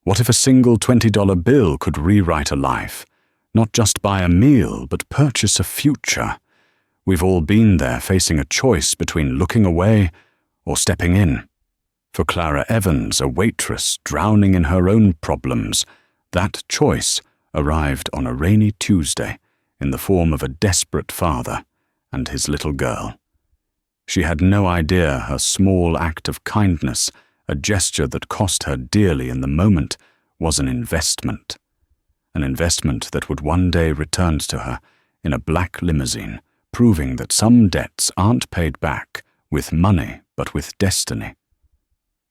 What if a single $20 bill could rewrite a life? Not just buy a meal, but purchase a future. We've all been there, facing a choice between looking away or stepping in. For Clara Evans, a waitress drowning in her own problems, that choice arrived on a rainy Tuesday in the form of a desperate father and his little girl. She had no idea her small act of kindness, a gesture that cost her dearly in the moment, was an investment that would one day return to her in a black limousine, proving that some debts aren't paid back with money but with destiny.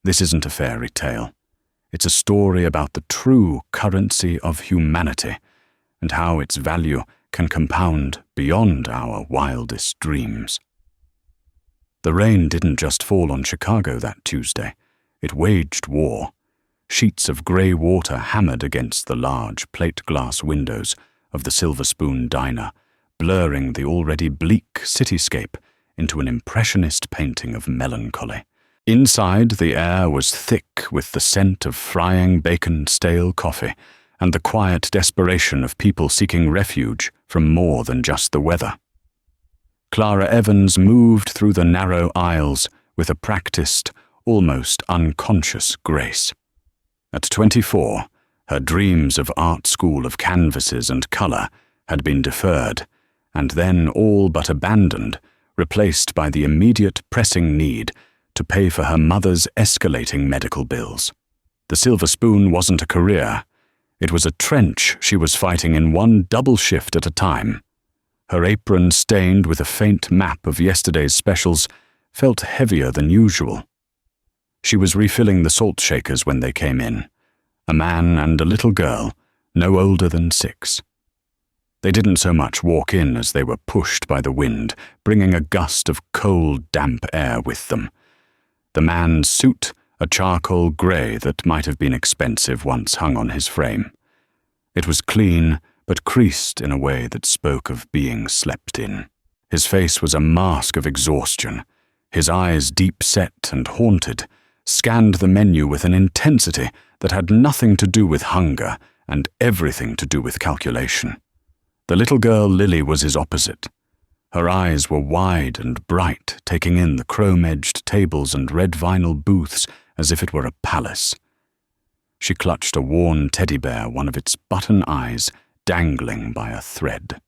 This isn't a fairy tale. It's a story about the true currency of humanity and how its value can compound beyond our wildest dreams. The rain didn't just fall on Chicago that Tuesday. It waged war. Sheets of grey water hammered against the large plate-glass windows of the Silver Spoon Diner, blurring the already bleak cityscape into an impressionist painting of melancholy. Inside, the air was thick with the scent of frying bacon, stale coffee, and the quiet desperation of people seeking refuge from more than just the weather. Clara Evans moved through the narrow aisles with a practiced, almost unconscious grace. At 24, her dreams of art school of canvases and colour had been deferred, and then all but abandoned, replaced by the immediate pressing need to pay for her mother's escalating medical bills. The Silver Spoon wasn't a career. It was a trench she was fighting in one double shift at a time. Her apron, stained with a faint map of yesterday's specials, felt heavier than usual. She was refilling the salt shakers when they came in, a man and a little girl, no older than 6. They didn't so much walk in as they were pushed by the wind, bringing a gust of cold, damp air with them. The man's suit, a charcoal grey that might have been expensive once hung on his frame. It was clean, but creased in a way that spoke of being slept in. His face was a mask of exhaustion. His eyes, deep-set and haunted, scanned the menu with an intensity that had nothing to do with hunger and everything to do with calculation. The little girl Lily was his opposite. Her eyes were wide and bright, taking in the chrome-edged tables and red vinyl booths as if it were a palace. She clutched a worn teddy bear, one of its button eyes dangling by a thread.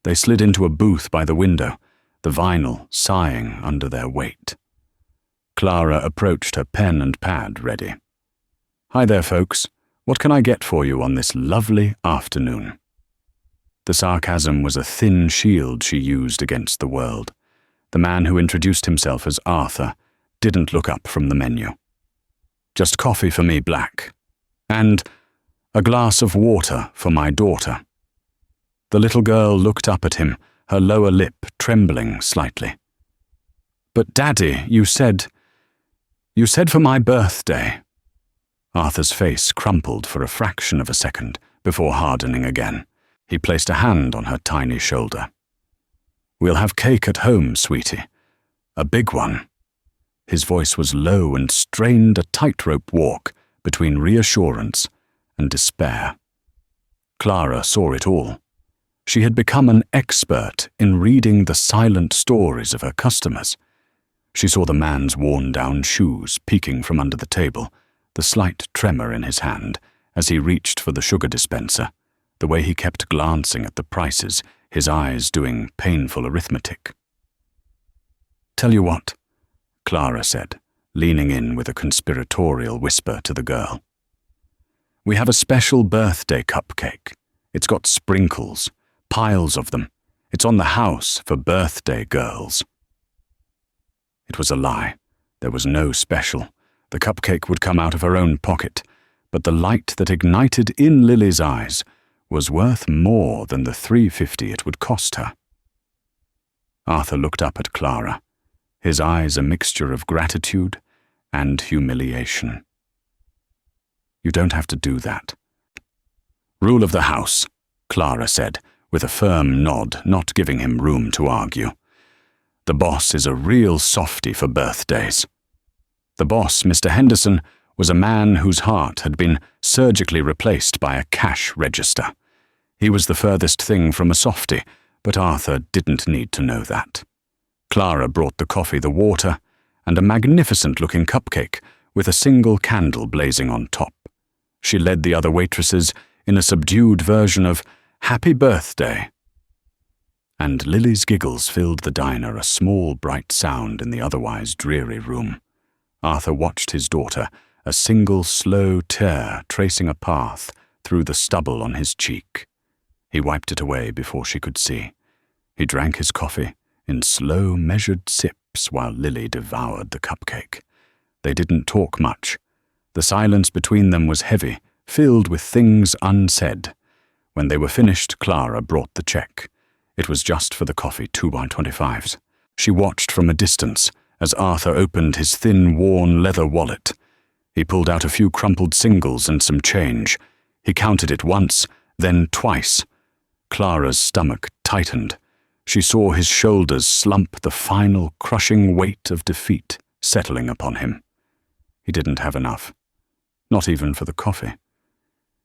They slid into a booth by the window, the vinyl sighing under their weight. Clara approached, her pen and pad ready. "Hi there, folks. What can I get for you on this lovely afternoon?" The sarcasm was a thin shield she used against the world. The man who introduced himself as Arthur didn't look up from the menu. "Just coffee for me, black. And a glass of water for my daughter." The little girl looked up at him, her lower lip trembling slightly. "But Daddy, you said for my birthday." Arthur's face crumpled for a fraction of a second before hardening again. He placed a hand on her tiny shoulder. "We'll have cake at home, sweetie. A big one." His voice was low and strained a tightrope walk between reassurance and despair. Clara saw it all. She had become an expert in reading the silent stories of her customers. She saw the man's worn-down shoes peeking from under the table, the slight tremor in his hand as he reached for the sugar dispenser, the way he kept glancing at the prices, his eyes doing painful arithmetic. "Tell you what," Clara said, leaning in with a conspiratorial whisper to the girl. "We have a special birthday cupcake. It's got sprinkles, piles of them. It's on the house for birthday girls." It was a lie. There was no special. The cupcake would come out of her own pocket, but the light that ignited in Lily's eyes was worth more than the $3.50 it would cost her. Arthur looked up at Clara, his eyes a mixture of gratitude and humiliation. "You don't have to do that." "Rule of the house," Clara said, with a firm nod, not giving him room to argue. "The boss is a real softy for birthdays." The boss, Mr. Henderson, was a man whose heart had been surgically replaced by a cash register. He was the furthest thing from a softie, but Arthur didn't need to know that. Clara brought the coffee, the water, and a magnificent-looking cupcake with a single candle blazing on top. She led the other waitresses in a subdued version of "Happy Birthday." And Lily's giggles filled the diner, a small, bright sound in the otherwise dreary room. Arthur watched his daughter, a single slow tear tracing a path through the stubble on his cheek. He wiped it away before she could see. He drank his coffee in slow, measured sips while Lily devoured the cupcake. They didn't talk much. The silence between them was heavy, filled with things unsaid. When they were finished, Clara brought the check. It was just for the coffee, 2 by 25s. She watched from a distance as Arthur opened his thin, worn leather wallet. He pulled out a few crumpled singles and some change. He counted it once, then twice. Clara's stomach tightened. She saw his shoulders slump, the final crushing weight of defeat settling upon him. He didn't have enough. Not even for the coffee.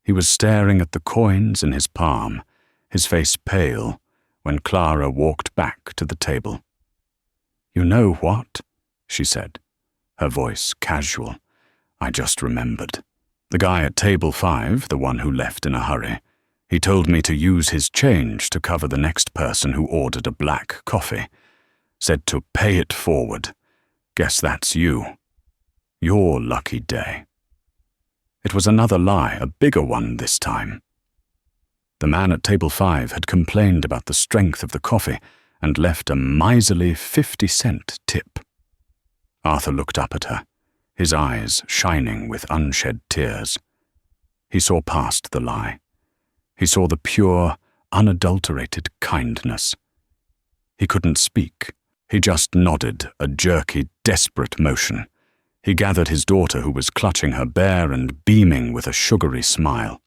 He was staring at the coins in his palm, his face pale, when Clara walked back to the table. "You know what?" she said, her voice casual. "I just remembered. The guy at table 5, the one who left in a hurry, he told me to use his change to cover the next person who ordered a black coffee. Said to pay it forward. Guess that's you. Your lucky day." It was another lie, a bigger one this time. The man at table 5 had complained about the strength of the coffee and left a miserly 50-cent tip. Arthur looked up at her, his eyes shining with unshed tears. He saw past the lie. He saw the pure, unadulterated kindness. He couldn't speak. He just nodded, a jerky, desperate motion. He gathered his daughter, who was clutching her bare and beaming with a sugary smile.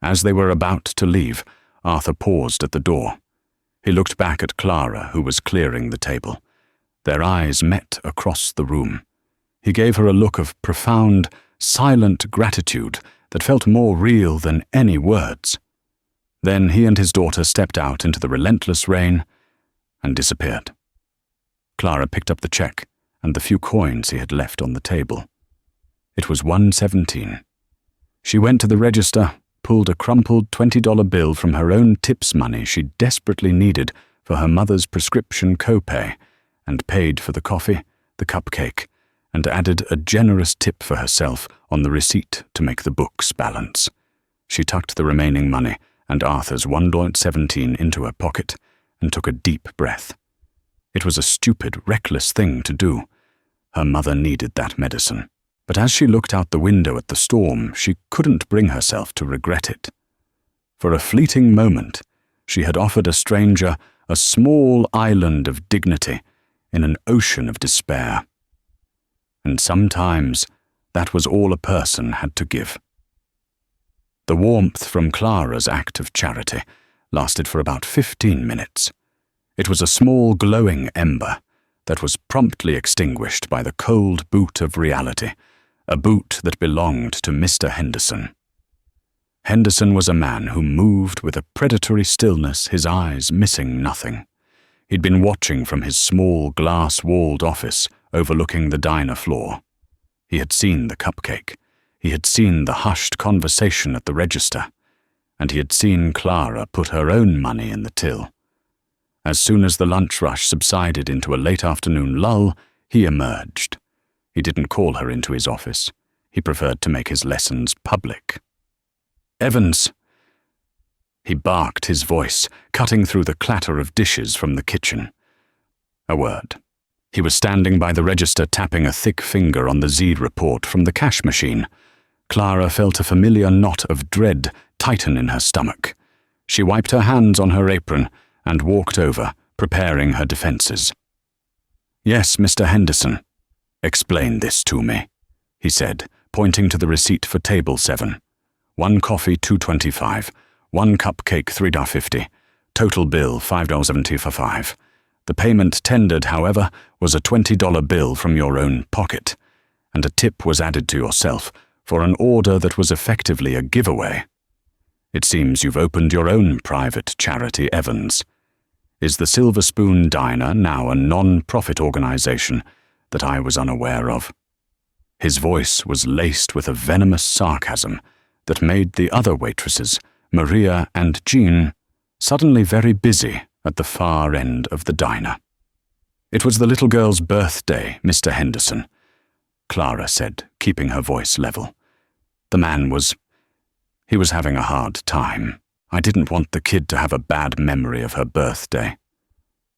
As they were about to leave, Arthur paused at the door. He looked back at Clara, who was clearing the table. Their eyes met across the room. He gave her a look of profound, silent gratitude that felt more real than any words. Then he and his daughter stepped out into the relentless rain and disappeared. Clara picked up the check and the few coins he had left on the table. It was 1.17. She went to the register, pulled a crumpled $20 bill from her own tips money she desperately needed for her mother's prescription copay, and paid for the coffee, the cupcake, and added a generous tip for herself on the receipt to make the books balance. She tucked the remaining money and Arthur's 1.17 into her pocket and took a deep breath. It was a stupid, reckless thing to do. Her mother needed that medicine. But as she looked out the window at the storm, she couldn't bring herself to regret it. For a fleeting moment, she had offered a stranger a small island of dignity in an ocean of despair. And sometimes that was all a person had to give. The warmth from Clara's act of charity lasted for about 15 minutes. It was a small glowing ember that was promptly extinguished by the cold boot of reality, a boot that belonged to Mr. Henderson. Henderson was a man who moved with a predatory stillness, his eyes missing nothing. He'd been watching from his small glass-walled office overlooking the diner floor. He had seen the cupcake. He had seen the hushed conversation at the register. And he had seen Clara put her own money in the till. As soon as the lunch rush subsided into a late-afternoon lull, he emerged. He didn't call her into his office. He preferred to make his lessons public. "Evans!" He barked, his voice cutting through the clatter of dishes from the kitchen. A word. He was standing by the register, tapping a thick finger on the Z report from the cash machine. Clara felt a familiar knot of dread tighten in her stomach. She wiped her hands on her apron and walked over, preparing her defenses. "Yes, Mr. Henderson. Explain this to me," he said, pointing to the receipt for table 7. 1 coffee, $2.25. 1 cupcake, $3.50. Total bill, $5.75. The payment tendered, however, was a $20 bill from your own pocket. and a tip was added to yourself for an order that was effectively a giveaway. It seems you've opened your own private charity, Evans. Is the Silver Spoon Diner now a non-profit organization that I was unaware of?" His voice was laced with a venomous sarcasm that made the other waitresses, Maria and Jean, suddenly very busy at the far end of the diner. "It was the little girl's birthday, Mr. Henderson," Clara said, keeping her voice level. "The man was having a hard time. I didn't want the kid to have a bad memory of her birthday."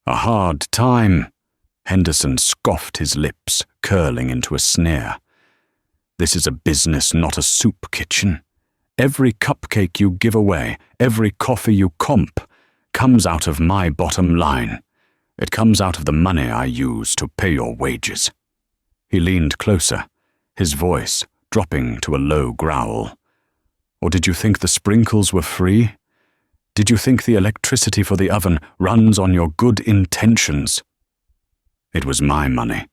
"A hard time?" Henderson scoffed, his lips curling into a sneer. "This is a business, not a soup kitchen. Every cupcake you give away, every coffee you comp, comes out of my bottom line. It comes out of the money I use to pay your wages." He leaned closer, his voice dropping to a low growl. "Or did you think the sprinkles were free? Did you think the electricity for the oven runs on your good intentions?" "It was my money,"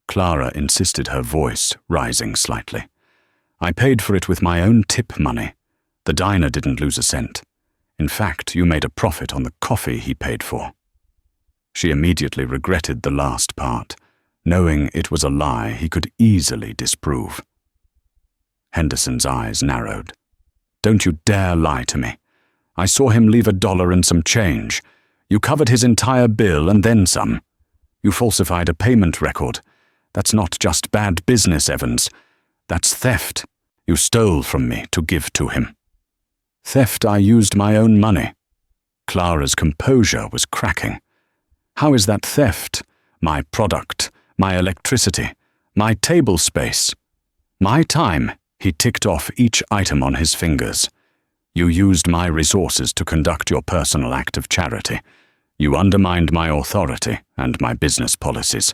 Clara insisted, her voice rising slightly. "I paid for it with my own tip money. The diner didn't lose a cent. In fact, you made a profit on the coffee he paid for." She immediately regretted the last part, knowing it was a lie he could easily disprove. Henderson's eyes narrowed. "Don't you dare lie to me. I saw him leave $1 and some change. You covered his entire bill and then some. You falsified a payment record. That's not just bad business, Evans. That's theft. You stole from me to give to him." "Theft, I used my own money." Clara's composure was cracking. "How is that theft? My product, my electricity, my table space, my time." He ticked off each item on his fingers. "You used my resources to conduct your personal act of charity. You undermined my authority and my business policies.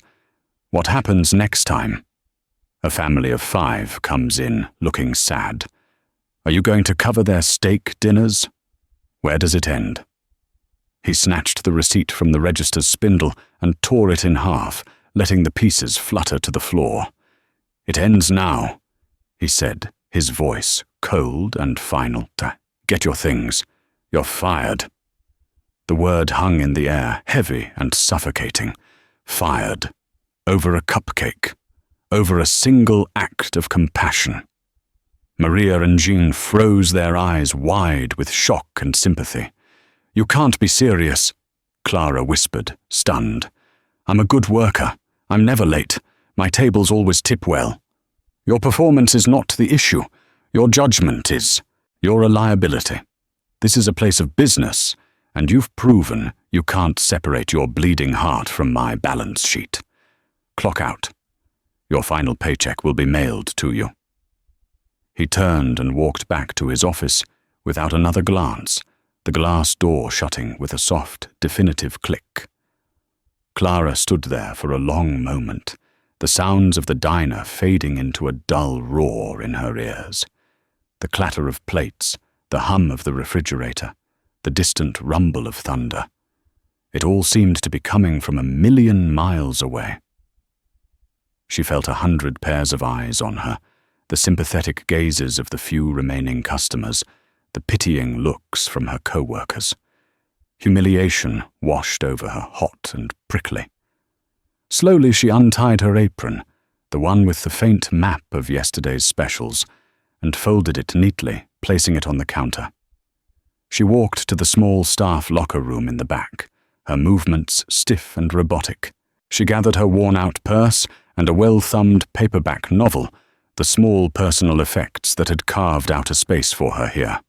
What happens next time? A family of 5 comes in, looking sad. Are you going to cover their steak dinners? Where does it end?" He snatched the receipt from the register's spindle and tore it in half, letting the pieces flutter to the floor. "It ends now," he said, his voice cold and final. "Get your things. You're fired." The word hung in the air, heavy and suffocating. Fired. Over a cupcake. Over a single act of compassion. Maria and Jean froze their eyes wide with shock and sympathy. "You can't be serious," Clara whispered, stunned. "I'm a good worker. I'm never late. My tables always tip well. Your performance is not the issue. Your judgment is. You're a liability. This is a place of business, and you've proven you can't separate your bleeding heart from my balance sheet. Clock out. Your final paycheck will be mailed to you." He turned and walked back to his office without another glance, the glass door shutting with a soft, definitive click. Clara stood there for a long moment, the sounds of the diner fading into a dull roar in her ears. The clatter of plates, the hum of the refrigerator, the distant rumble of thunder. It all seemed to be coming from 1,000,000 miles away. She felt 100 pairs of eyes on her, the sympathetic gazes of the few remaining customers, the pitying looks from her co-workers. Humiliation washed over her, hot and prickly. Slowly she untied her apron, the one with the faint map of yesterday's specials, and folded it neatly, placing it on the counter. She walked to the small staff locker room in the back, her movements stiff and robotic. She gathered her worn-out purse and a well-thumbed paperback novel, the small personal effects that had carved out a space for her here.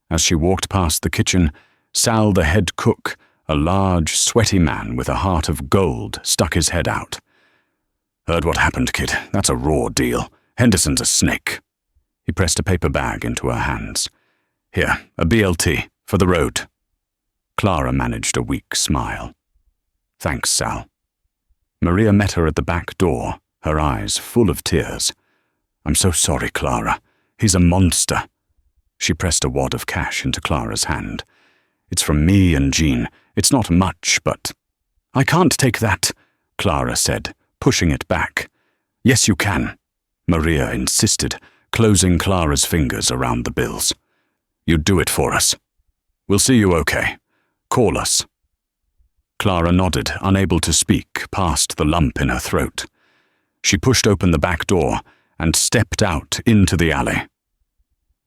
As she walked past the kitchen, Sal, the head cook, a large, sweaty man with a heart of gold, stuck his head out. "Heard what happened, kid. That's a raw deal. Henderson's a snake." He pressed a paper bag into her hands. "Here, a BLT, for the road." Clara managed a weak smile. "Thanks, Sal." Maria met her at the back door, her eyes full of tears. "I'm so sorry, Clara. He's a monster." She pressed a wad of cash into Clara's hand. "It's from me and Jean. It's not much, but—" "I can't take that," Clara said, pushing it back. Yes, you can, Maria insisted, closing Clara's fingers around the bills. You do it for us. We'll see you okay. Call us. Clara nodded, unable to speak, past the lump in her throat. She pushed open the back door and stepped out into the alley.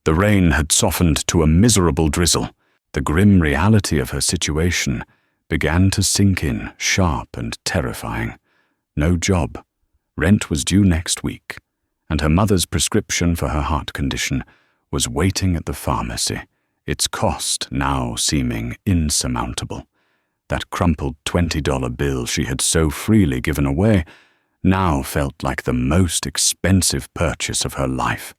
The rain had softened to a miserable drizzle. The grim reality of her situation began to sink in, sharp and terrifying. No job. Rent was due next week, and her mother's prescription for her heart condition was waiting at the pharmacy, its cost now seeming insurmountable. That crumpled $20 bill she had so freely given away now felt like the most expensive purchase of her life.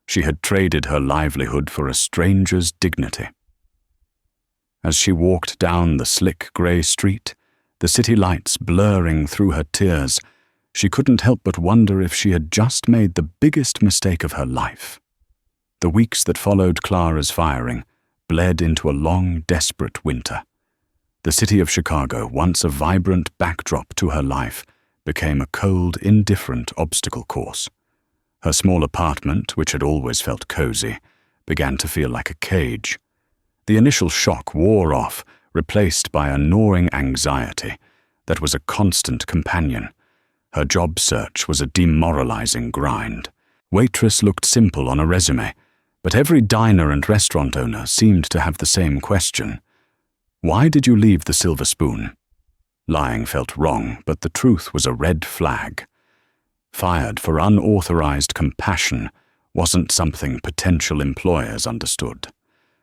She had traded her livelihood for a stranger's dignity. As she walked down the slick grey street, the city lights blurring through her tears, she couldn't help but wonder if she had just made the biggest mistake of her life. The weeks that followed Clara's firing bled into a long, desperate winter. The city of Chicago, once a vibrant backdrop to her life, became a cold, indifferent obstacle course. Her small apartment, which had always felt cozy, began to feel like a cage. The initial shock wore off, replaced by a gnawing anxiety that was a constant companion. Her job search was a demoralizing grind. Waitress looked simple on a resume, but every diner and restaurant owner seemed to have the same question. Why did you leave the Silver Spoon? Lying felt wrong, but the truth was a red flag. Fired for unauthorized compassion wasn't something potential employers understood.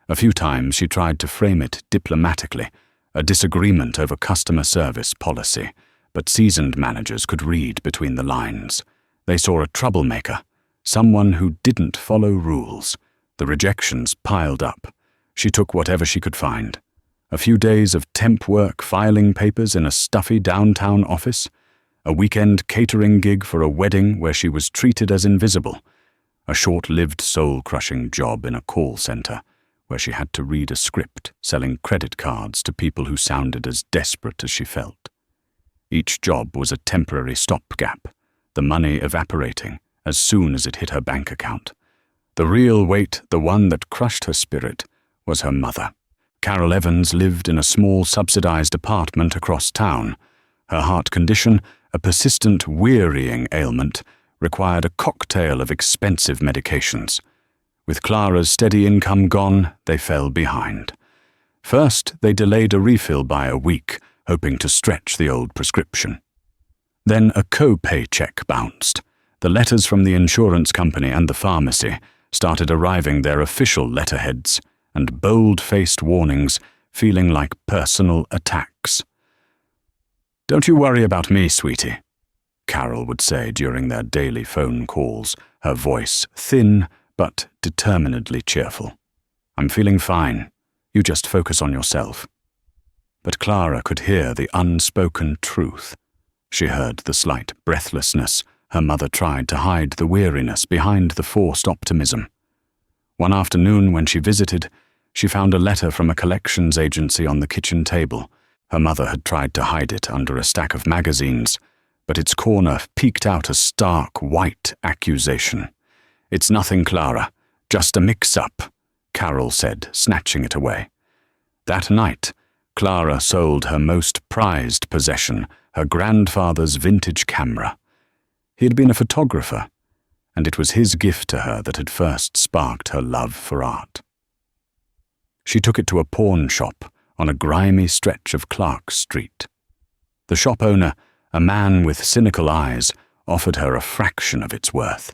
A few times she tried to frame it diplomatically, a disagreement over customer service policy, but seasoned managers could read between the lines. They saw a troublemaker, someone who didn't follow rules. The rejections piled up. She took whatever she could find. A few days of temp work filing papers in a stuffy downtown office, a weekend catering gig for a wedding where she was treated as invisible, a short-lived soul-crushing job in a call center where she had to read a script selling credit cards to people who sounded as desperate as she felt. Each job was a temporary stopgap, the money evaporating as soon as it hit her bank account. The real weight, the one that crushed her spirit, was her mother. Clara Evans lived in a small subsidized apartment across town. Her heart condition, a persistent, wearying ailment, required a cocktail of expensive medications. With Clara's steady income gone, they fell behind. First, they delayed a refill by a week, hoping to stretch the old prescription. Then a co-pay check bounced. The letters from the insurance company and the pharmacy started arriving their official letterheads, and bold-faced warnings feeling like personal attacks. "Don't you worry about me, sweetie," Carol would say during their daily phone calls, her voice thin but determinedly cheerful. "I'm feeling fine. You just focus on yourself." But Clara could hear the unspoken truth. She heard the slight breathlessness. Her mother tried to hide the weariness behind the forced optimism. One afternoon when she visited, she found a letter from a collections agency on the kitchen table. Her mother had tried to hide it under a stack of magazines, but its corner peeked out a stark, white accusation. "It's nothing, Clara. Just a mix-up," Carol said, snatching it away. That night, Clara sold her most prized possession, her grandfather's vintage camera. He had been a photographer, and it was his gift to her that had first sparked her love for art. She took it to a pawn shop on a grimy stretch of Clark Street. The shop owner, a man with cynical eyes, offered her a fraction of its worth.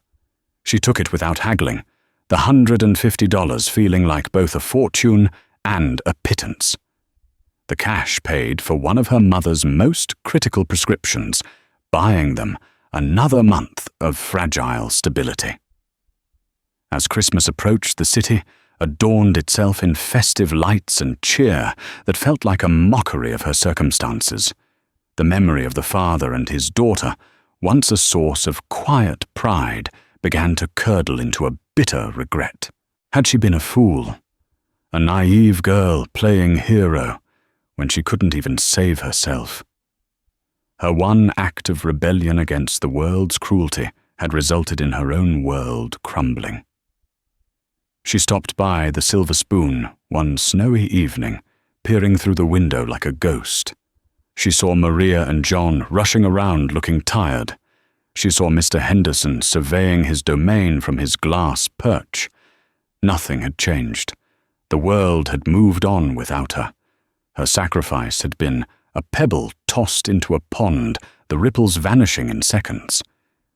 She took it without haggling, the $150 feeling like both a fortune and a pittance. The cash paid for one of her mother's most critical prescriptions, buying them another month of fragile stability. As Christmas approached, the city adorned itself in festive lights and cheer that felt like a mockery of her circumstances. The memory of the father and his daughter, once a source of quiet pride, began to curdle into a bitter regret. Had she been a fool, a naive girl playing hero, when she couldn't even save herself? Her one act of rebellion against the world's cruelty had resulted in her own world crumbling. She stopped by the Silver Spoon one snowy evening, peering through the window like a ghost. She saw Maria and John rushing around looking tired. She saw Mr. Henderson surveying his domain from his glass perch. Nothing had changed. The world had moved on without her. Her sacrifice had been a pebble tossed into a pond, the ripples vanishing in seconds.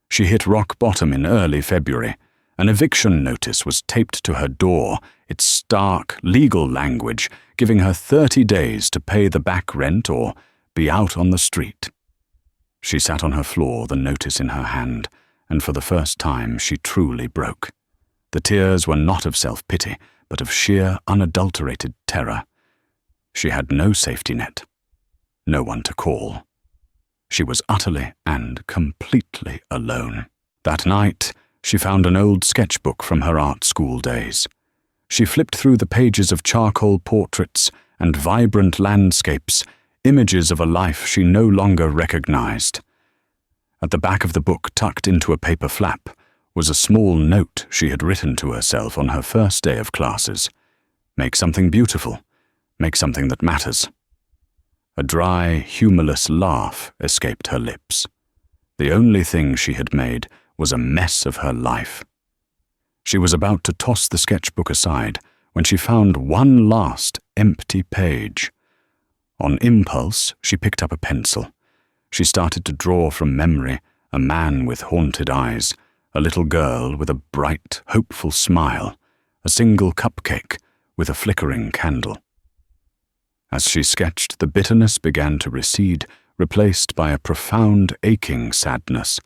She hit rock bottom in early February. An eviction notice was taped to her door, its stark, legal language giving her 30 days to pay the back rent or be out on the street. She sat on her floor, the notice in her hand, and for the first time she truly broke. The tears were not of self-pity, but of sheer, unadulterated terror. She had no safety net, no one to call. She was utterly and completely alone. That night, she found an old sketchbook from her art school days. She flipped through the pages of charcoal portraits and vibrant landscapes, images of a life she no longer recognized. At the back of the book, tucked into a paper flap, was a small note she had written to herself on her first day of classes. Make something beautiful. Make something that matters. A dry, humorless laugh escaped her lips. The only thing she had made was a mess of her life. She was about to toss the sketchbook aside when she found one last empty page. On impulse, she picked up a pencil. She started to draw from memory a man with haunted eyes, a little girl with a bright, hopeful smile, a single cupcake with a flickering candle. As she sketched, the bitterness began to recede, replaced by a profound, aching sadness.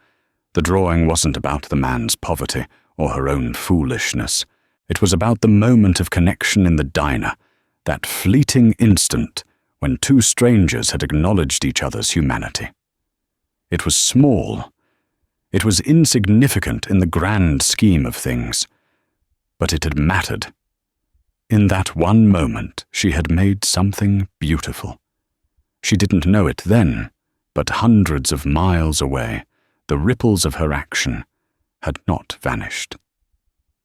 The drawing wasn't about the man's poverty or her own foolishness. It was about the moment of connection in the diner, that fleeting instant when two strangers had acknowledged each other's humanity. It was small. It was insignificant in the grand scheme of things. But it had mattered. In that one moment, she had made something beautiful. She didn't know it then, but hundreds of miles away, the ripples of her action had not vanished.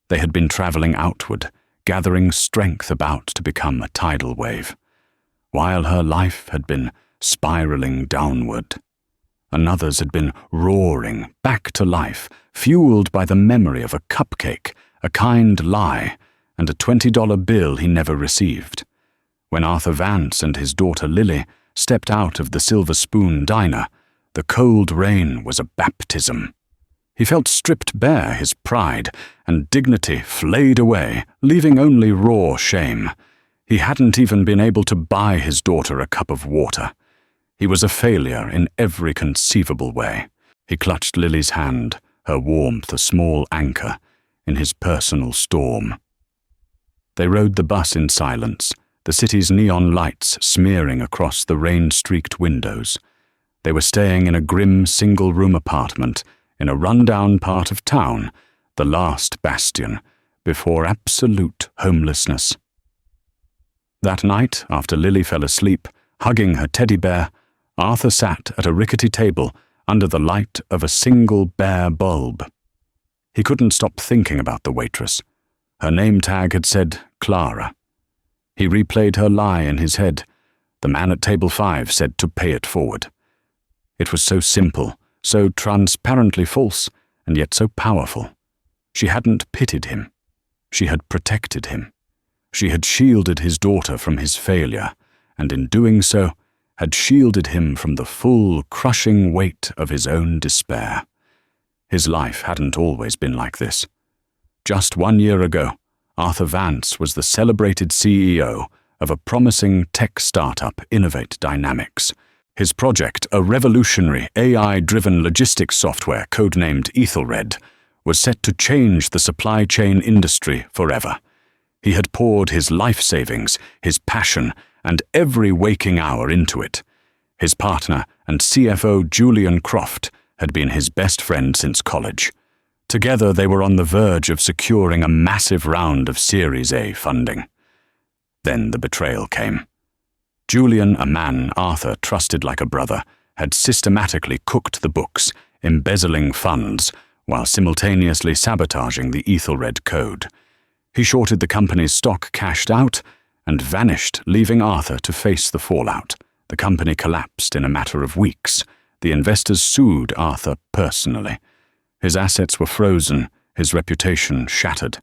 They had been traveling outward, gathering strength about to become a tidal wave, while her life had been spiraling downward. Another's had been roaring back to life, fueled by the memory of a cupcake, a kind lie, and a $20 bill he never received. When Arthur Vance and his daughter Lily stepped out of the Silver Spoon diner, the cold rain was a baptism. He felt stripped bare, his pride and dignity flayed away, leaving only raw shame. He hadn't even been able to buy his daughter a cup of water. He was a failure in every conceivable way. He clutched Lily's hand, her warmth a small anchor in his personal storm. They rode the bus in silence, the city's neon lights smearing across the rain-streaked windows. They were staying in a grim single-room apartment in a rundown part of town, the last bastion before absolute homelessness. That night, after Lily fell asleep, hugging her teddy bear, Arthur sat at a rickety table under the light of a single bare bulb. He couldn't stop thinking about the waitress. Her name tag had said Clara. He replayed her lie in his head. The man at table 5 said to pay it forward. It was so simple, so transparently false, and yet so powerful. She hadn't pitied him. She had protected him. She had shielded his daughter from his failure, and in doing so, had shielded him from the full, crushing weight of his own despair. His life hadn't always been like this. Just 1 year ago, Arthur Vance was the celebrated CEO of a promising tech startup, Innovate Dynamics. His project, a revolutionary AI-driven logistics software codenamed Ethelred, was set to change the supply chain industry forever. He had poured his life savings, his passion, and every waking hour into it. His partner and CFO Julian Croft had been his best friend since college. Together they were on the verge of securing a massive round of Series A funding. Then the betrayal came. Julian, a man Arthur trusted like a brother, had systematically cooked the books, embezzling funds, while simultaneously sabotaging the Ethelred code. He shorted the company's stock, cashed out, and vanished, leaving Arthur to face the fallout. The company collapsed in a matter of weeks. The investors sued Arthur personally. His assets were frozen, his reputation shattered.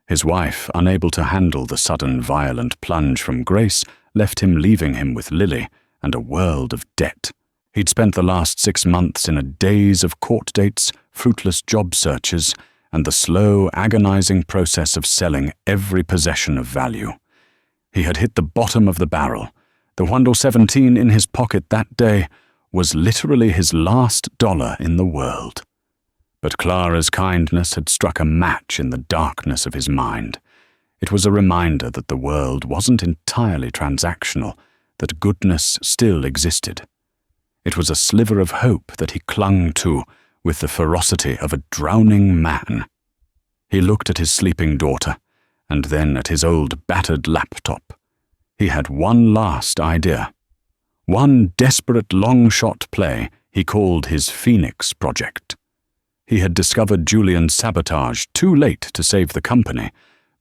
His wife, unable to handle the sudden violent plunge from grace, left him, leaving him with Lily and a world of debt. He'd spent the last 6 months in a daze of court dates, fruitless job searches, and the slow, agonizing process of selling every possession of value. He had hit the bottom of the barrel. The $1.17 in his pocket that day was literally his last dollar in the world. But Clara's kindness had struck a match in the darkness of his mind. It was a reminder that the world wasn't entirely transactional, that goodness still existed. It was a sliver of hope that he clung to with the ferocity of a drowning man. He looked at his sleeping daughter, and then at his old battered laptop. He had one last idea. One desperate long-shot play he called his Phoenix Project. He had discovered Julian's sabotage too late to save the company,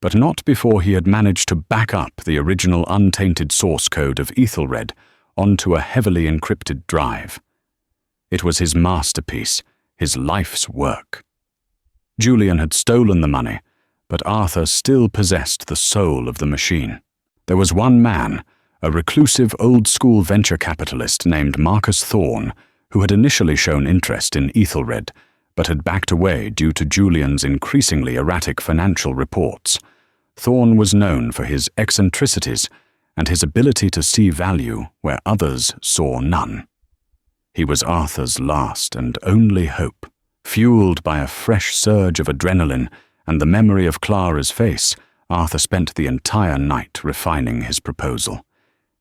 but not before he had managed to back up the original untainted source code of Ethelred onto a heavily encrypted drive. It was his masterpiece, his life's work. Julian had stolen the money, but Arthur still possessed the soul of the machine. There was one man, a reclusive old-school venture capitalist named Marcus Thorne, who had initially shown interest in Ethelred, but had backed away due to Julian's increasingly erratic financial reports. Thorne was known for his eccentricities and his ability to see value where others saw none. He was Arthur's last and only hope. Fueled by a fresh surge of adrenaline and the memory of Clara's face, Arthur spent the entire night refining his proposal.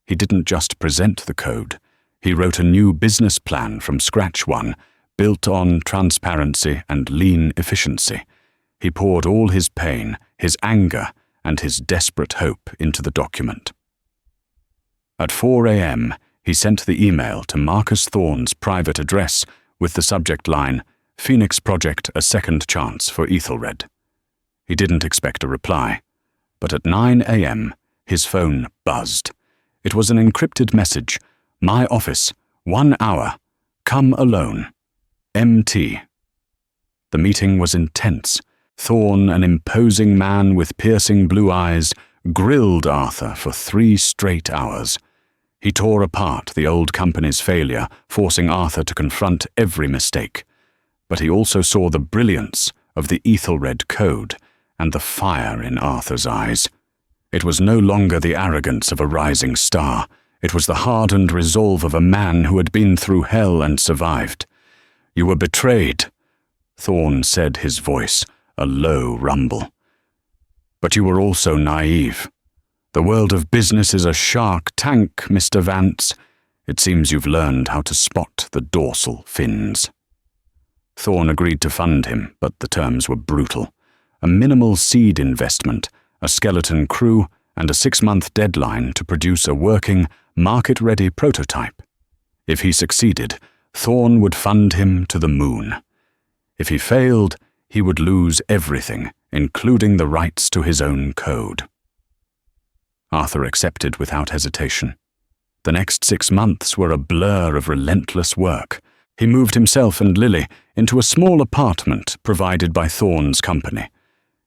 He didn't just present the code. He wrote a new business plan from scratch, one built on transparency and lean efficiency. He poured all his pain, his anger, and his desperate hope into the document. At 4 a.m., he sent the email to Marcus Thorne's private address with the subject line, "Phoenix Project, a second chance for Ethelred." He didn't expect a reply, but at 9 a.m., his phone buzzed. It was an encrypted message, "My office, 1 hour, come alone. MT." The meeting was intense. Thorne, an imposing man with piercing blue eyes, grilled Arthur for 3 straight hours. He tore apart the old company's failure, forcing Arthur to confront every mistake. But he also saw the brilliance of the Ethelred code and the fire in Arthur's eyes. It was no longer the arrogance of a rising star. It was the hardened resolve of a man who had been through hell and survived. "You were betrayed," Thorne said, his voice a low rumble. "But you were also naive. The world of business is a shark tank, Mr. Vance. It seems you've learned how to spot the dorsal fins." Thorne agreed to fund him, but the terms were brutal. A minimal seed investment, a skeleton crew, and a 6-month deadline to produce a working, market-ready prototype. If he succeeded, Thorne would fund him to the moon. If he failed, he would lose everything, including the rights to his own code. Arthur accepted without hesitation. The next 6 months were a blur of relentless work. He moved himself and Lily into a small apartment provided by Thorne's company.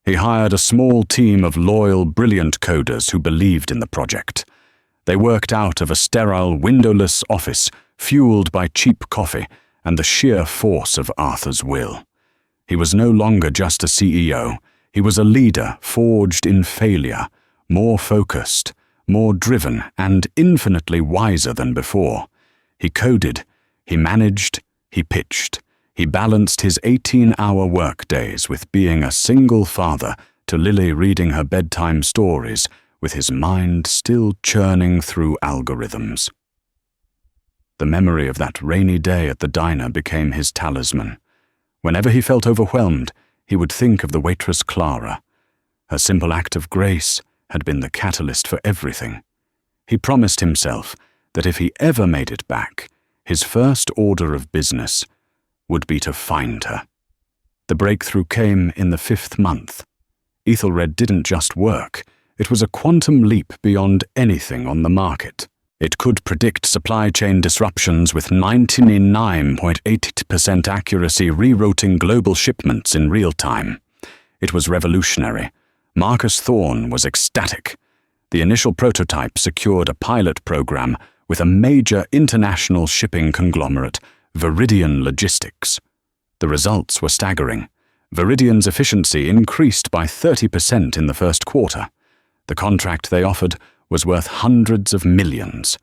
He hired a small team of loyal, brilliant coders who believed in the project. They worked out of a sterile, windowless office, fueled by cheap coffee and the sheer force of Arthur's will. He was no longer just a CEO. He was a leader forged in failure, more focused, more driven, and infinitely wiser than before. He coded, he managed, he pitched. He balanced his 18-hour workdays with being a single father to Lily reading her bedtime stories, with his mind still churning through algorithms. The memory of that rainy day at the diner became his talisman. Whenever he felt overwhelmed, he would think of the waitress Clara. Her simple act of grace had been the catalyst for everything. He promised himself that if he ever made it back, His first order of business would be to find her. The breakthrough came in the 5th month. Ethelred didn't just work, it was a quantum leap beyond anything on the market. It could predict supply chain disruptions with 99.8% accuracy, rerouting global shipments in real time. It was revolutionary. Marcus Thorne was ecstatic. The initial prototype secured a pilot program with a major international shipping conglomerate, Viridian Logistics. The results were staggering. Viridian's efficiency increased by 30% in the first quarter. The contract they offered was worth hundreds of millions.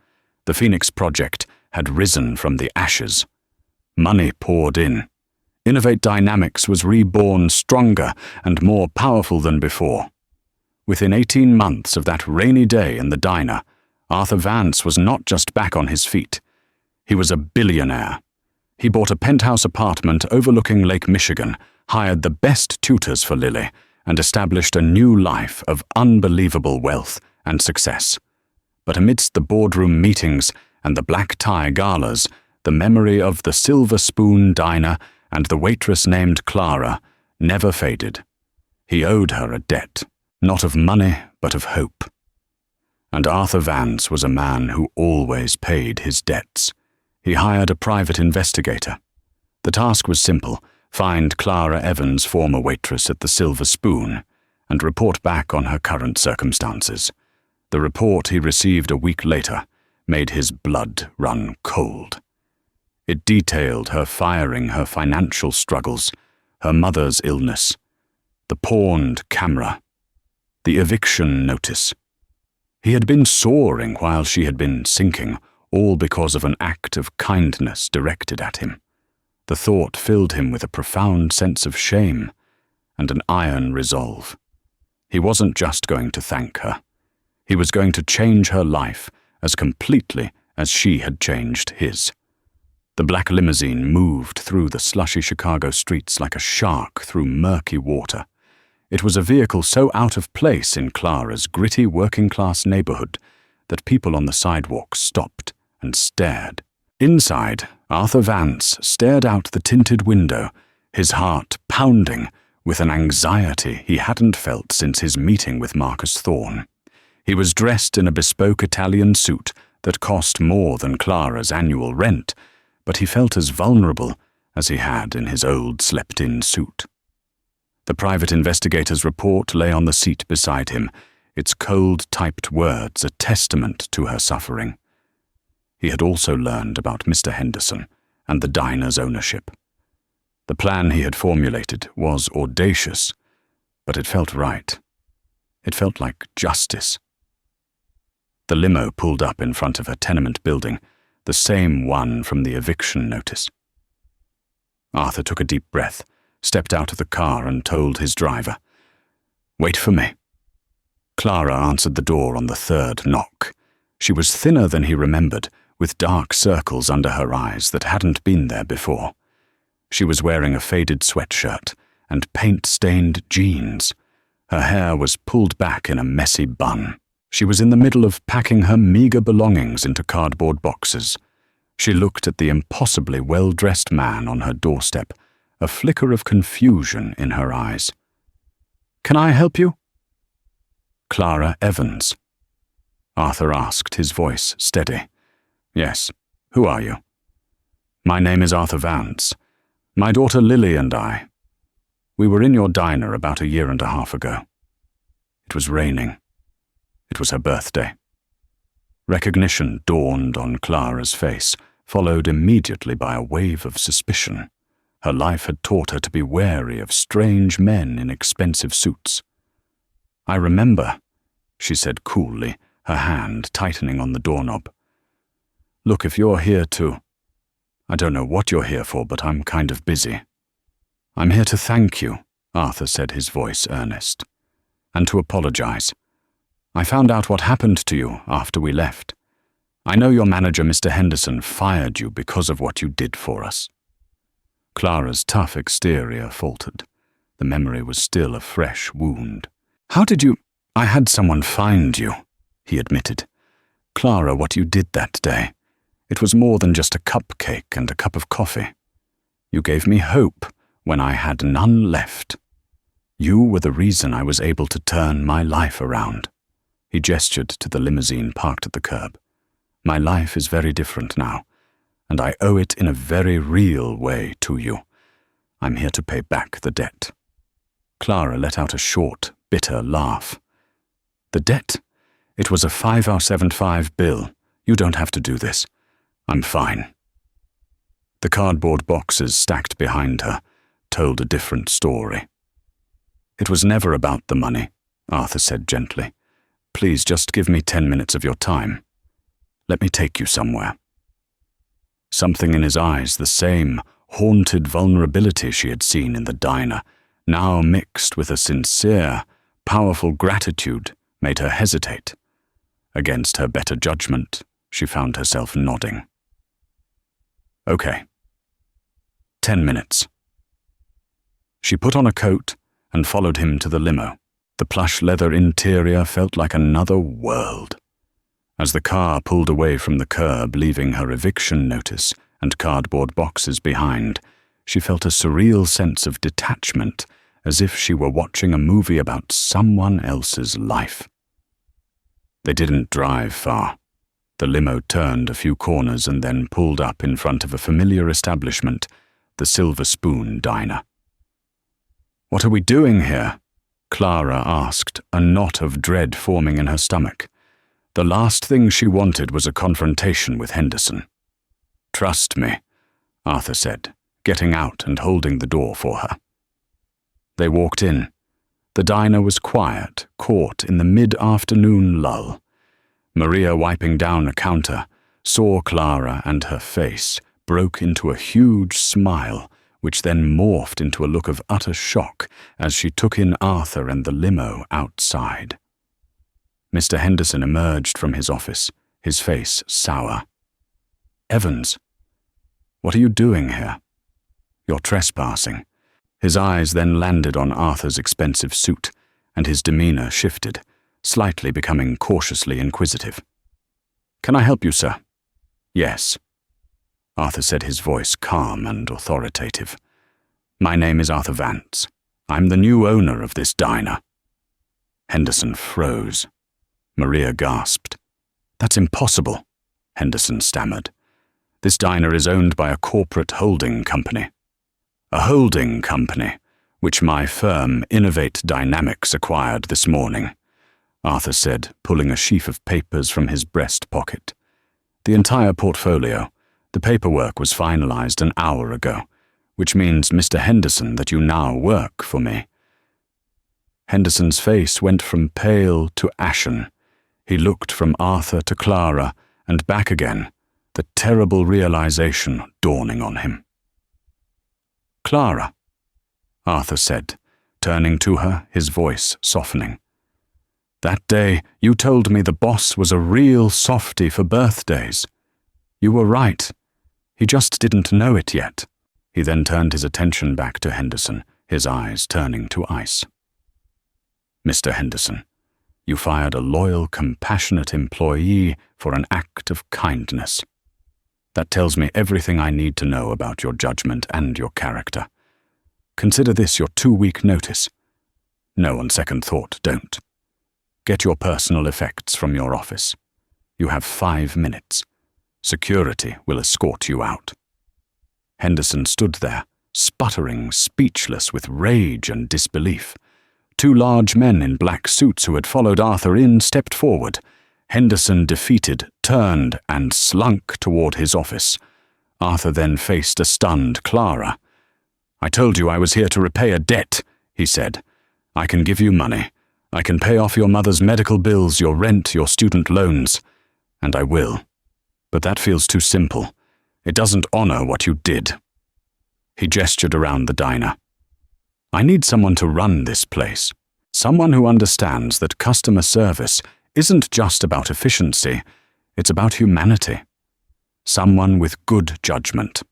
The Phoenix project had risen from the ashes. Money poured in. Innovate Dynamics was reborn stronger and more powerful than before. Within 18 months of that rainy day in the diner, Arthur Vance was not just back on his feet. He was a billionaire. He bought a penthouse apartment overlooking Lake Michigan, hired the best tutors for Lily, and established a new life of unbelievable wealth and success. But amidst the boardroom meetings and the black tie galas, the memory of the Silver Spoon Diner and the waitress named Clara never faded. He owed her a debt, not of money, but of hope. And Arthur Vance was a man who always paid his debts. He hired a private investigator. The task was simple: find Clara Evans, former waitress at the Silver Spoon, and report back on her current circumstances. The report he received a week later made his blood run cold. It detailed her firing, her financial struggles, her mother's illness, the pawned camera, the eviction notice. He had been soaring while she had been sinking, all because of an act of kindness directed at him. The thought filled him with a profound sense of shame and an iron resolve. He wasn't just going to thank her. He was going to change her life as completely as she had changed his. The black limousine moved through the slushy Chicago streets like a shark through murky water. It was a vehicle so out of place in Clara's gritty working-class neighborhood that people on the sidewalk stopped and stared. Inside, Arthur Vance stared out the tinted window, his heart pounding with an anxiety he hadn't felt since his meeting with Marcus Thorne. He was dressed in a bespoke Italian suit that cost more than Clara's annual rent, but he felt as vulnerable as he had in his old slept-in suit. The private investigator's report lay on the seat beside him, its cold typed words a testament to her suffering. He had also learned about Mr. Henderson and the diner's ownership. The plan he had formulated was audacious, but it felt right. It felt like justice. The limo pulled up in front of her tenement building, the same one from the eviction notice. Arthur took a deep breath, stepped out of the car and told his driver, "Wait for me." Clara answered the door on the third knock. She was thinner than he remembered, with dark circles under her eyes that hadn't been there before. She was wearing a faded sweatshirt and paint-stained jeans. Her hair was pulled back in a messy bun. She was in the middle of packing her meager belongings into cardboard boxes. She looked at the impossibly well-dressed man on her doorstep, a flicker of confusion in her eyes. "Can I help you?" "Clara Evans?" Arthur asked, his voice steady. "Yes. Who are you?" "My name is Arthur Vance. My daughter Lily and I. We were in your diner about 1.5 years ago. It was raining. It was her birthday." Recognition dawned on Clara's face, followed immediately by a wave of suspicion. Her life had taught her to be wary of strange men in expensive suits. "I remember," she said coolly, her hand tightening on the doorknob. "Look, if you're here to... I don't know what you're here for, but I'm kind of busy." "I'm here to thank you," Arthur said, his voice earnest, "and to apologize. I found out what happened to you after we left. I know your manager, Mr. Henderson, fired you because of what you did for us." Clara's tough exterior faltered. The memory was still a fresh wound. "How did you—" "I had someone find you," he admitted. "Clara, what you did that day. It was more than just a cupcake and a cup of coffee. You gave me hope when I had none left. You were the reason I was able to turn my life around." He gestured to the limousine parked at the curb. "My life is very different now, and I owe it in a very real way to you. I'm here to pay back the debt." Clara let out a short, bitter laugh. "The debt? It was a 5075 bill. You don't have to do this. I'm fine." The cardboard boxes stacked behind her told a different story. "It was never about the money," Arthur said gently. "Please just give me 10 minutes of your time. Let me take you somewhere." Something in his eyes, the same haunted vulnerability she had seen in the diner, now mixed with a sincere, powerful gratitude, made her hesitate. Against her better judgment, she found herself nodding. "Okay. 10 minutes." She put on a coat and followed him to the limo. The plush leather interior felt like another world. As the car pulled away from the curb, leaving her eviction notice and cardboard boxes behind, she felt a surreal sense of detachment, as if she were watching a movie about someone else's life. They didn't drive far. The limo turned a few corners and then pulled up in front of a familiar establishment, the Silver Spoon Diner. "What are we doing here?" Clara asked, a knot of dread forming in her stomach. The last thing she wanted was a confrontation with Henderson. "Trust me," Arthur said, getting out and holding the door for her. They walked in. The diner was quiet, caught in the mid-afternoon lull. Maria, wiping down a counter, saw Clara, and her face broke into a huge smile, which then morphed into a look of utter shock as she took in Arthur and the limo outside. Mr. Henderson emerged from his office, his face sour. "Evans, what are you doing here?" "You're trespassing." His eyes then landed on Arthur's expensive suit, and his demeanor shifted, slightly becoming cautiously inquisitive. "Can I help you, sir?" "Yes," Arthur said, his voice calm and authoritative. "My name is Arthur Vance. I'm the new owner of this diner." Henderson froze. Maria gasped. "That's impossible," Henderson stammered. "This diner is owned by a corporate holding company." "A holding company, which my firm, Innovate Dynamics, acquired this morning," Arthur said, pulling a sheaf of papers from his breast pocket. "The entire portfolio. The paperwork was finalized an hour ago, which means, Mr. Henderson, that you now work for me." Henderson's face went from pale to ashen. He looked from Arthur to Clara and back again, the terrible realization dawning on him. "Clara," Arthur said, turning to her, his voice softening. "That day you told me the boss was a real softy for birthdays. You were right. He just didn't know it yet." He then turned his attention back to Henderson, his eyes turning to ice. "Mr. Henderson, you fired a loyal, compassionate employee for an act of kindness. That tells me everything I need to know about your judgment and your character. Consider this your 2-week notice. No, on second thought, don't. Get your personal effects from your office. You have 5 minutes. Security will escort you out." Henderson stood there, sputtering, speechless with rage and disbelief. 2 large men in black suits who had followed Arthur in stepped forward. Henderson, defeated, turned and slunk toward his office. Arthur then faced a stunned Clara. "I told you I was here to repay a debt," he said. "I can give you money. I can pay off your mother's medical bills, your rent, your student loans. And I will. But that feels too simple. It doesn't honor what you did." He gestured around the diner. "I need someone to run this place. Someone who understands that customer service isn't just about efficiency, it's about humanity. Someone with good judgment.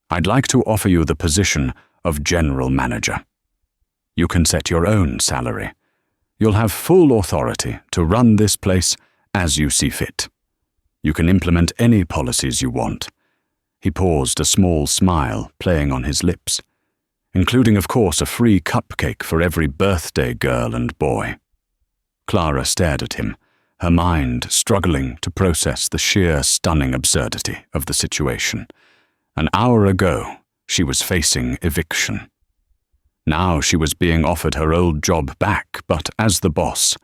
I'd like to offer you the position of general manager. You can set your own salary. You'll have full authority to run this place as you see fit. You can implement any policies you want." He paused, a small smile playing on his lips, including, of course, a free cupcake for every birthday girl and boy. Clara stared at him, her mind struggling to process the sheer stunning absurdity of the situation. An hour ago, she was facing eviction. Now she was being offered her old job back, but as the boss.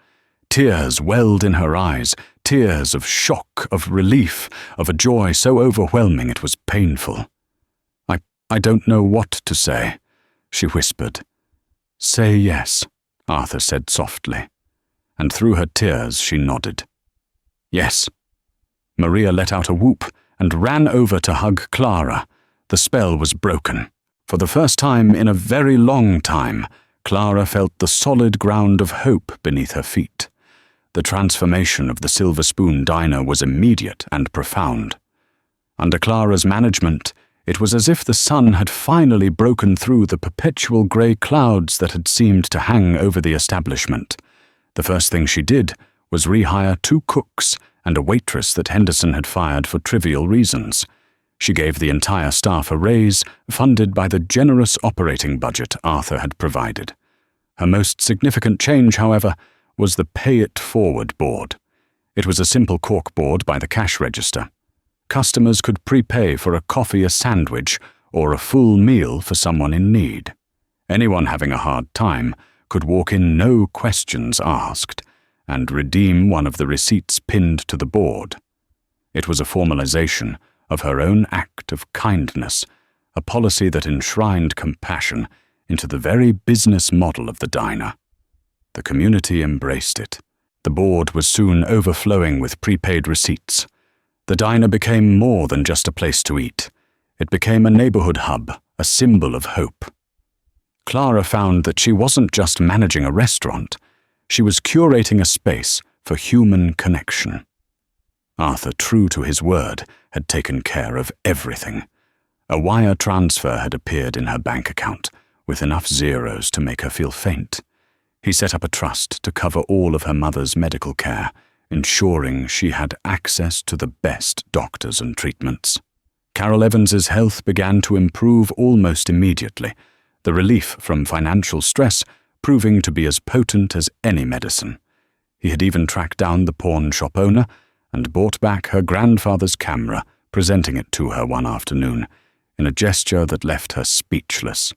Tears welled in her eyes, tears of shock, of relief, of a joy so overwhelming it was painful. I don't know what to say," she whispered. "Say yes," Arthur said softly, and through her tears she nodded. "Yes." Maria let out a whoop and ran over to hug Clara. The spell was broken. For the first time in a very long time, Clara felt the solid ground of hope beneath her feet. The transformation of the Silver Spoon diner was immediate and profound. Under Clara's management, it was as if the sun had finally broken through the perpetual grey clouds that had seemed to hang over the establishment. The first thing she did was rehire 2 cooks and a waitress that Henderson had fired for trivial reasons. She gave the entire staff a raise, funded by the generous operating budget Arthur had provided. Her most significant change, however, was the Pay It Forward board. It was a simple cork board by the cash register. Customers could prepay for a coffee, a sandwich, or a full meal for someone in need. Anyone having a hard time could walk in no questions asked and redeem one of the receipts pinned to the board. It was a formalization of her own act of kindness, a policy that enshrined compassion into the very business model of the diner. The community embraced it. The board was soon overflowing with prepaid receipts. The diner became more than just a place to eat. It became a neighborhood hub, a symbol of hope. Clara found that she wasn't just managing a restaurant, she was curating a space for human connection. Arthur, true to his word, had taken care of everything. A wire transfer had appeared in her bank account, with enough zeros to make her feel faint. He set up a trust to cover all of her mother's medical care, ensuring she had access to the best doctors and treatments. Clara Evans's health began to improve almost immediately, the relief from financial stress proving to be as potent as any medicine. He had even tracked down the pawn shop owner and bought back her grandfather's camera, presenting it to her one afternoon, in a gesture that left her speechless.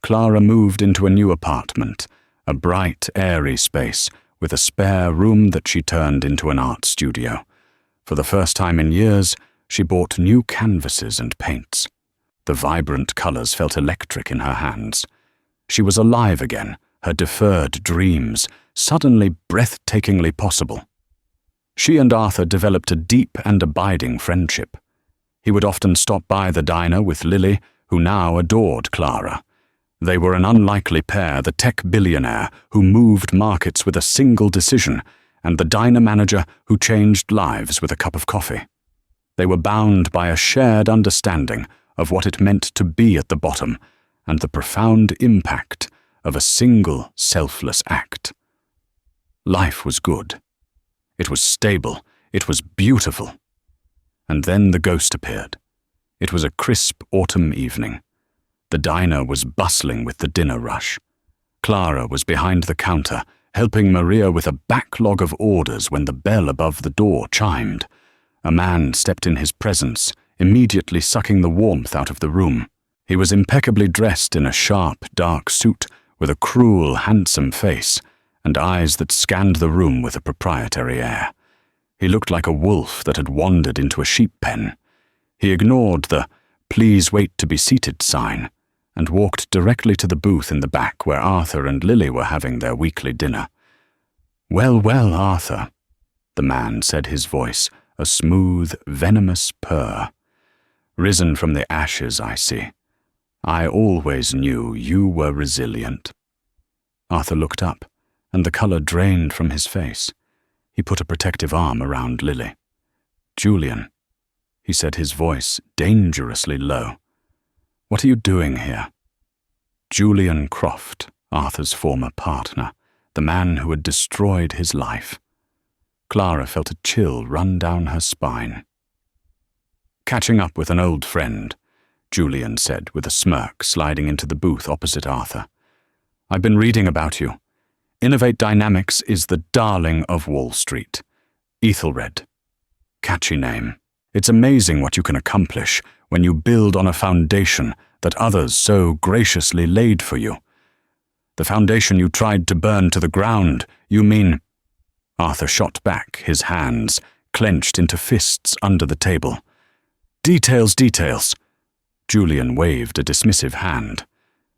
Clara moved into a new apartment, a bright, airy space with a spare room that she turned into an art studio. For the first time in years, she bought new canvases and paints. The vibrant colors felt electric in her hands. She was alive again, her deferred dreams suddenly breathtakingly possible. She and Arthur developed a deep and abiding friendship. He would often stop by the diner with Lily, who now adored Clara. They were an unlikely pair, the tech billionaire who moved markets with a single decision, and the diner manager who changed lives with a cup of coffee. They were bound by a shared understanding of what it meant to be at the bottom and the profound impact of a single selfless act. Life was good. It was stable. It was beautiful. And then the ghost appeared. It was a crisp autumn evening. The diner was bustling with the dinner rush. Clara was behind the counter, helping Maria with a backlog of orders when the bell above the door chimed. A man stepped in his presence, immediately sucking the warmth out of the room. He was impeccably dressed in a sharp, dark suit with a cruel, handsome face and eyes that scanned the room with a proprietary air. He looked like a wolf that had wandered into a sheep pen. He ignored the "Please wait to be seated" sign and walked directly to the booth in the back where Arthur and Lily were having their weekly dinner. "Well, well, Arthur," the man said, his voice a smooth, venomous purr. "Risen from the ashes, I see. I always knew you were resilient." Arthur looked up, and the color drained from his face. He put a protective arm around Lily. "Julian," he said, his voice dangerously low. "What are you doing here?" Julian Croft, Arthur's former partner, the man who had destroyed his life. Clara felt a chill run down her spine. "Catching up with an old friend," Julian said with a smirk, sliding into the booth opposite Arthur. "I've been reading about you. Innovate Dynamics is the darling of Wall Street. Ethelred. Catchy name. It's amazing what you can accomplish when you build on a foundation that others so graciously laid for you. The foundation you tried to burn to the ground, you mean—" Arthur shot back, his hands clenched into fists under the table. "Details, details." Julian waved a dismissive hand.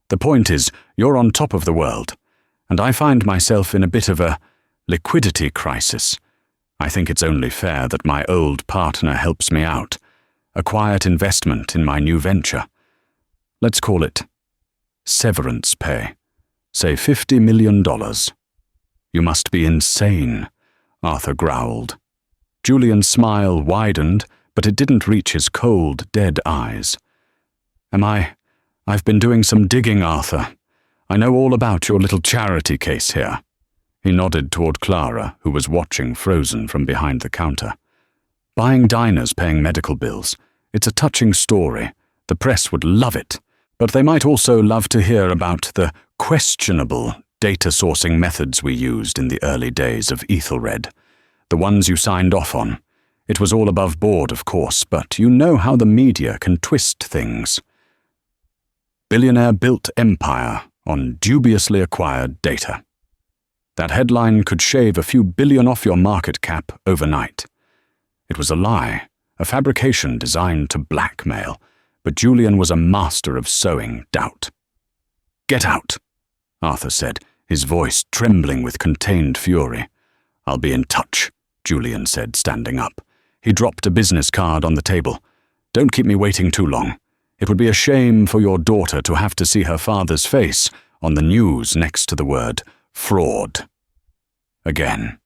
"The point is, you're on top of the world, and I find myself in a bit of a liquidity crisis. I think it's only fair that my old partner helps me out. A quiet investment in my new venture. Let's call it severance pay. Say $50 million. "You must be insane," Arthur growled. Julian's smile widened, but it didn't reach his cold, dead eyes. I've been doing some digging, Arthur. I know all about your little charity case here." He nodded toward Clara, who was watching frozen from behind the counter. "Buying diners, paying medical bills. It's a touching story. The press would love it, but they might also love to hear about the questionable data sourcing methods we used in the early days of Ethelred. The ones you signed off on. It was all above board, of course, but you know how the media can twist things. Billionaire built empire on dubiously acquired data. That headline could shave a few billion off your market cap overnight. It was a lie, a fabrication designed to blackmail, but Julian was a master of sowing doubt. "Get out," Arthur said, his voice trembling with contained fury. "I'll be in touch," Julian said, standing up. He dropped a business card on the table. "Don't keep me waiting too long. It would be a shame for your daughter to have to see her father's face on the news next to the word fraud. Again."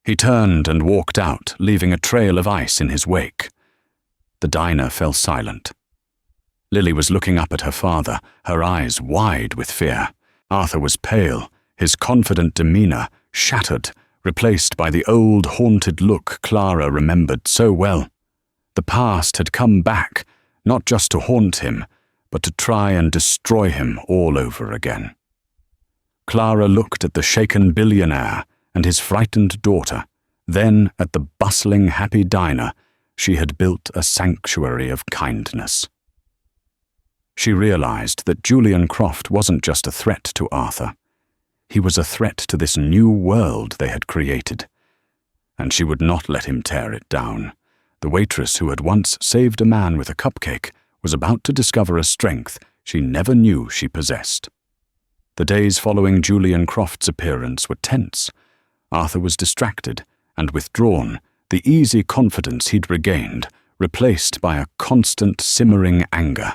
He turned and walked out, leaving a trail of ice in his wake. The diner fell silent. Lily was looking up at her father, her eyes wide with fear. Arthur was pale, his confident demeanor shattered, replaced by the old haunted look Clara remembered so well. The past had come back, not just to haunt him, but to try and destroy him all over again. Clara looked at the shaken billionaire and his frightened daughter, then at the bustling, happy diner she had built a sanctuary of kindness. She realized that Julian Croft wasn't just a threat to Arthur. He was a threat to this new world they had created, and she would not let him tear it down. The waitress who had once saved a man with a cupcake was about to discover a strength she never knew she possessed. The days following Julian Croft's appearance were tense. Arthur was distracted and withdrawn, the easy confidence he'd regained replaced by a constant simmering anger.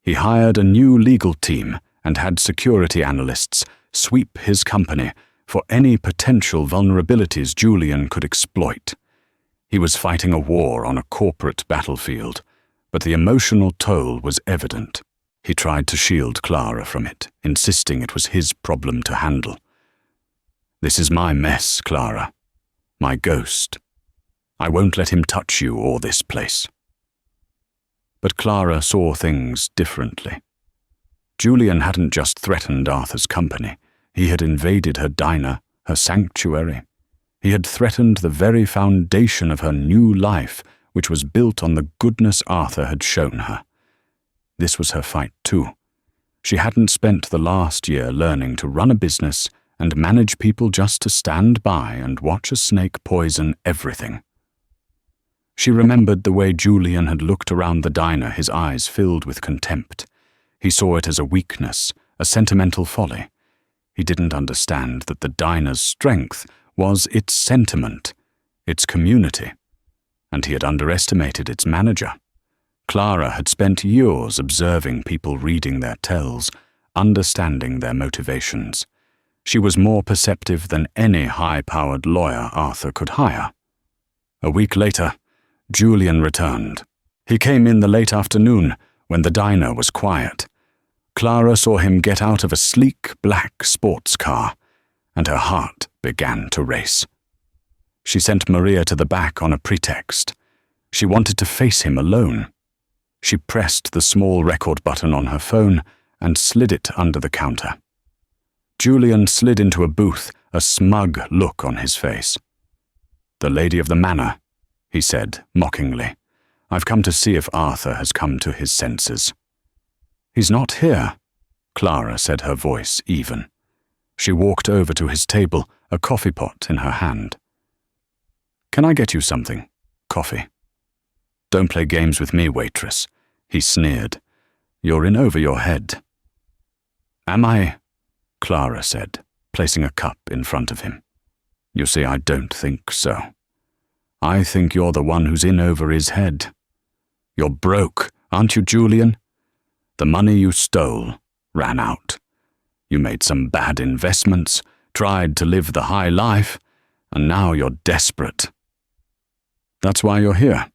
He hired a new legal team and had security analysts sweep his company for any potential vulnerabilities Julian could exploit. He was fighting a war on a corporate battlefield, but the emotional toll was evident. He tried to shield Clara from it, insisting it was his problem to handle. "This is my mess, Clara. My ghost. I won't let him touch you or this place." But Clara saw things differently. Julian hadn't just threatened Arthur's company. He had invaded her diner, her sanctuary. He had threatened the very foundation of her new life, which was built on the goodness Arthur had shown her. This was her fight too. She hadn't spent the last year learning to run a business and manage people just to stand by and watch a snake poison everything. She remembered the way Julian had looked around the diner, his eyes filled with contempt. He saw it as a weakness, a sentimental folly. He didn't understand that the diner's strength was its sentiment, its community, and he had underestimated its manager. Clara had spent years observing people reading their tells, understanding their motivations. She was more perceptive than any high-powered lawyer Arthur could hire. A week later, Julian returned. He came in the late afternoon when the diner was quiet. Clara saw him get out of a sleek black sports car, and her heart began to race. She sent Maria to the back on a pretext. She wanted to face him alone. She pressed the small record button on her phone and slid it under the counter. Julian slid into a booth, a smug look on his face. "The lady of the manor," he said mockingly. "I've come to see if Arthur has come to his senses." "He's not here," Clara said, her voice even. She walked over to his table, a coffee pot in her hand. "Can I get you something? Coffee?" "Don't play games with me, waitress," he sneered. "You're in over your head." "Am I?" Clara said, placing a cup in front of him. "You see, I don't think so. I think you're the one who's in over his head. You're broke, aren't you, Julian? The money you stole ran out. You made some bad investments, tried to live the high life, and now you're desperate. That's why you're here.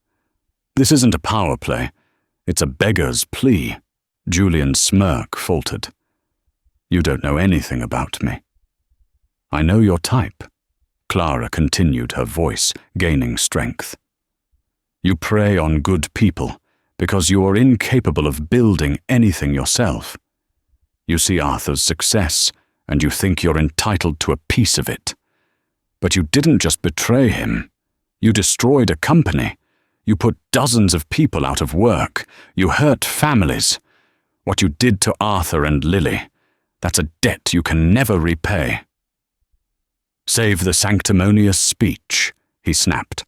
This isn't a power play. It's a beggar's plea." Julian's smirk faltered. "You don't know anything about me." "I know your type," Clara continued, her voice gaining strength. "You prey on good people because you are incapable of building anything yourself. You see Arthur's success, and you think you're entitled to a piece of it. But you didn't just betray him. You destroyed a company. You put dozens of people out of work. You hurt families. What you did to Arthur and Lily, that's a debt you can never repay." "Save the sanctimonious speech," he snapped.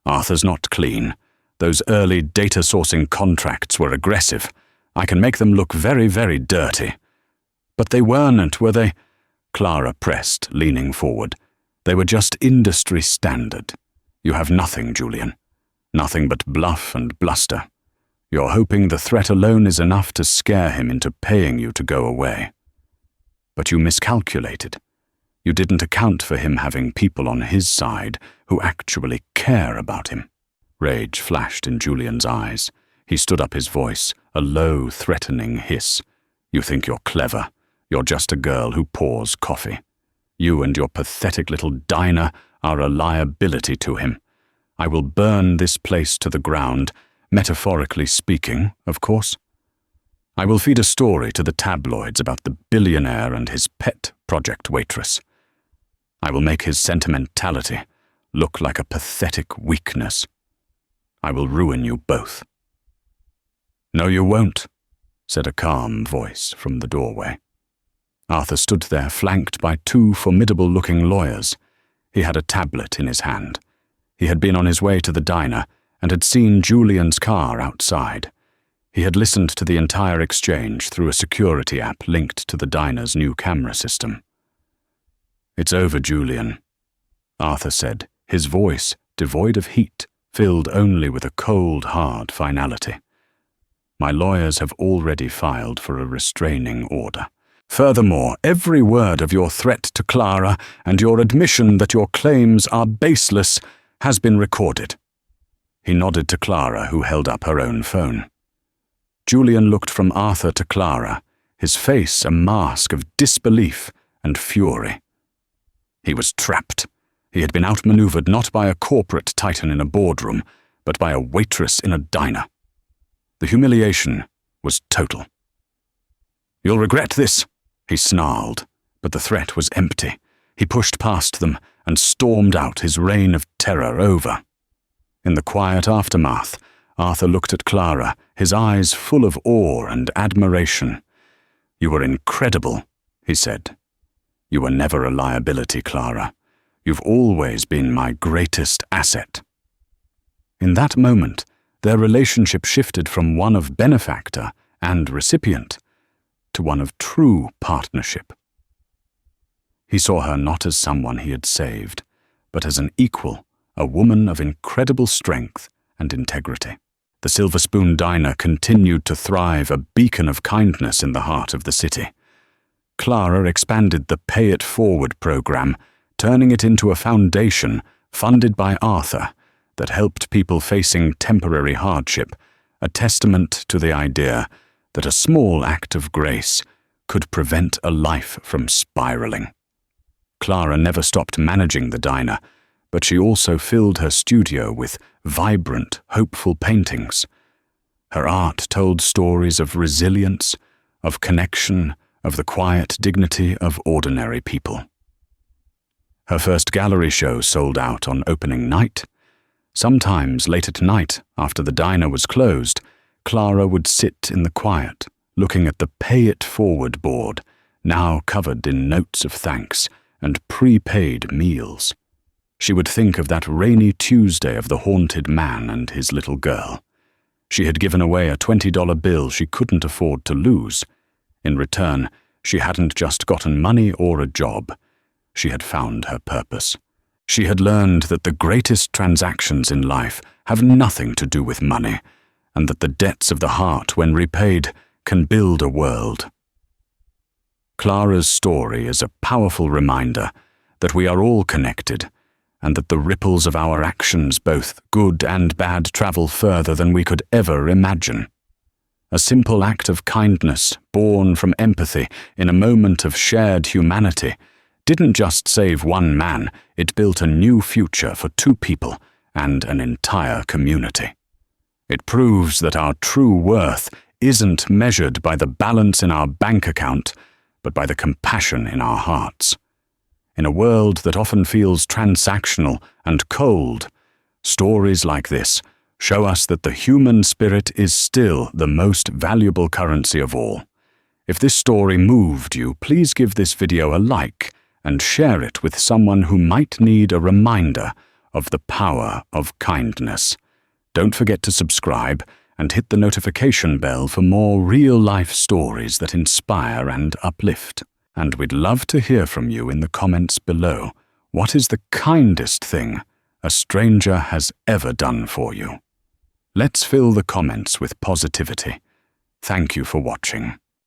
"Arthur's not clean. Those early data sourcing contracts were aggressive. I can make them look very, very dirty." "But they weren't, were they?" Clara pressed, leaning forward. "They were just industry standard. You have nothing, Julian. Nothing but bluff and bluster. You're hoping the threat alone is enough to scare him into paying you to go away. But you miscalculated. You didn't account for him having people on his side who actually care about him." Rage flashed in Julian's eyes. He stood up, his voice, a low, threatening hiss. "You think you're clever. You're just a girl who pours coffee. You and your pathetic little diner are a liability to him. I will burn this place to the ground, metaphorically speaking, of course. I will feed a story to the tabloids about the billionaire and his pet project Waitress. I will make his sentimentality look like a pathetic weakness. I will ruin you both." "No, you won't," said a calm voice from the doorway. Arthur stood there, flanked by two formidable-looking lawyers. He had a tablet in his hand. He had been on his way to the diner and had seen Julian's car outside. He had listened to the entire exchange through a security app linked to the diner's new camera system. "It's over, Julian," Arthur said, his voice, devoid of heat, filled only with a cold, hard finality. "My lawyers have already filed for a restraining order. Furthermore, every word of your threat to Clara and your admission that your claims are baseless has been recorded." He nodded to Clara, who held up her own phone. Julian looked from Arthur to Clara, his face a mask of disbelief and fury. He was trapped. He had been outmaneuvered not by a corporate titan in a boardroom, but by a waitress in a diner. The humiliation was total. "You'll regret this," he snarled, but the threat was empty. He pushed past them and stormed out, his reign of terror over. In the quiet aftermath, Arthur looked at Clara, his eyes full of awe and admiration. "You were incredible," he said. "You were never a liability, Clara. You've always been my greatest asset." In that moment, their relationship shifted from one of benefactor and recipient to one of true partnership. He saw her not as someone he had saved, but as an equal, a woman of incredible strength and integrity. The Silver Spoon Diner continued to thrive, a beacon of kindness in the heart of the city. Clara expanded the Pay It Forward program, turning it into a foundation funded by Arthur that helped people facing temporary hardship, a testament to the idea that a small act of grace could prevent a life from spiraling. Clara never stopped managing the diner, but she also filled her studio with vibrant, hopeful paintings. Her art told stories of resilience, of connection, of the quiet dignity of ordinary people. Her first gallery show sold out on opening night. Sometimes late at night, after the diner was closed, Clara would sit in the quiet, looking at the Pay It Forward board, now covered in notes of thanks and prepaid meals. She would think of that rainy Tuesday of the haunted man and his little girl. She had given away a $20 bill she couldn't afford to lose. In return, she hadn't just gotten money or a job. She had found her purpose. She had learned that the greatest transactions in life have nothing to do with money, and that the debts of the heart, when repaid, can build a world. Clara's story is a powerful reminder that we are all connected, and that the ripples of our actions, both good and bad, travel further than we could ever imagine. A simple act of kindness, born from empathy in a moment of shared humanity, didn't just save one man, it built a new future for two people and an entire community. It proves that our true worth isn't measured by the balance in our bank account, but by the compassion in our hearts. In a world that often feels transactional and cold, stories like this show us that the human spirit is still the most valuable currency of all. If this story moved you, please give this video a like and share it with someone who might need a reminder of the power of kindness. Don't forget to subscribe and hit the notification bell for more real-life stories that inspire and uplift. And we'd love to hear from you in the comments below. What is the kindest thing a stranger has ever done for you? Let's fill the comments with positivity. Thank you for watching.